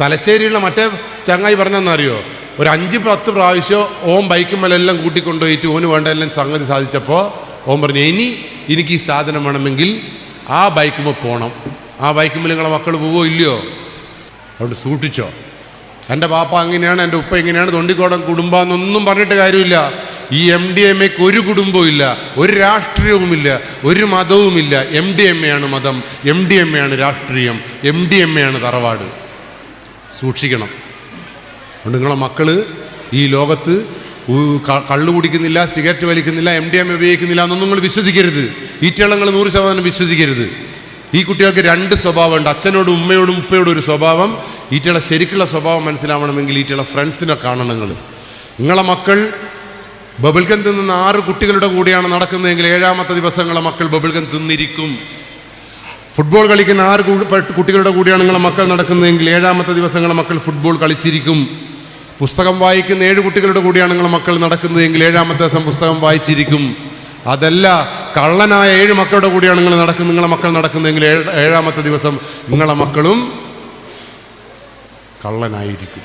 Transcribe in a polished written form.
തലശ്ശേരിയുള്ള മറ്റേ ചങ്ങായി പറഞ്ഞെന്നറിയോ, ഒരു 5-10 പ്രാവശ്യം ഓൻ ബൈക്കുമ്മലെല്ലാം കൂട്ടിക്കൊണ്ടുപോയിട്ട് ഓന് വേണ്ട എല്ലാം സംഗതി സാധിച്ചപ്പോൾ ഓൻ പറഞ്ഞു, എനിക്ക് ഈ സാധനം വേണമെങ്കിൽ ആ ബൈക്കുമ്മ പോകണം. ആ ബൈക്കുമ്മൽ നിങ്ങളെ മക്കൾ പോവോ ഇല്ലയോ? അതുകൊണ്ട് സൂക്ഷിച്ചോ. എൻ്റെ പാപ്പ അങ്ങനെയാണ്, എൻ്റെ ഉപ്പ ഇങ്ങനെയാണ്, തൊണ്ടിക്കോടൻ കുടുംബമെന്നൊന്നും പറഞ്ഞിട്ട് കാര്യമില്ല. ഈ MDMAക്ക് ഒരു കുടുംബവും ഇല്ല, ഒരു രാഷ്ട്രീയവുമില്ല, ഒരു മതവുമില്ല. MDMA ആണ് മതം, MDMA ആണ് രാഷ്ട്രീയം, MDMA ആണ് തറവാട്. സൂക്ഷിക്കണം. അതുകൊണ്ട് നിങ്ങളെ മക്കൾ ഈ ലോകത്ത് കള്ളു കുടിക്കുന്നില്ല, സിഗരറ്റ് വലിക്കുന്നില്ല, MDMA ഉപയോഗിക്കുന്നില്ല എന്നൊന്നും നിങ്ങൾ വിശ്വസിക്കരുത്. ഈറ്റളങ്ങൾ 100% വിശ്വസിക്കരുത്. ഈ കുട്ടികൾക്ക് 2 സ്വഭാവമുണ്ട്. അച്ഛനോടും ഉമ്മയോടും ഉപ്പയോടും ഒരു സ്വഭാവം. ഈറ്റളെ ശരിക്കുള്ള സ്വഭാവം മനസ്സിലാവണമെങ്കിൽ ഈറ്റളെ ഫ്രണ്ട്സിനെ കാണണം. നിങ്ങളെ മക്കൾ ബബിൾഗം തിന്നുന്ന 6 കുട്ടികളുടെ കൂടെയാണ് നടക്കുന്നതെങ്കിൽ 7ാമത്തെ ദിവസം നിങ്ങളെ മക്കൾ ബബിൾഗം തിന്നിരിക്കും. ഫുട്ബോൾ കളിക്കുന്ന 6 കുട്ടികളുടെ കൂടെയാണ് നിങ്ങളെ മക്കൾ നടക്കുന്നതെങ്കിൽ 7ാമത്തെ ദിവസം നിങ്ങളെ മക്കൾ ഫുട്ബോൾ കളിച്ചിരിക്കും. പുസ്തകം വായിക്കുന്ന 7 കുട്ടികളുടെ കൂടെയാണ് നിങ്ങളെ മക്കൾ നടക്കുന്നതെങ്കിൽ 7ാമത്തെ ദിവസം പുസ്തകം വായിച്ചിരിക്കും. അതല്ല, കള്ളനായ 7 മക്കളുടെ കൂടെയാണ് നിങ്ങളെ മക്കൾ നടക്കുന്നതെങ്കിൽ 7ാമത്തെ ദിവസം നിങ്ങളെ മക്കളും കള്ളനായിരിക്കും.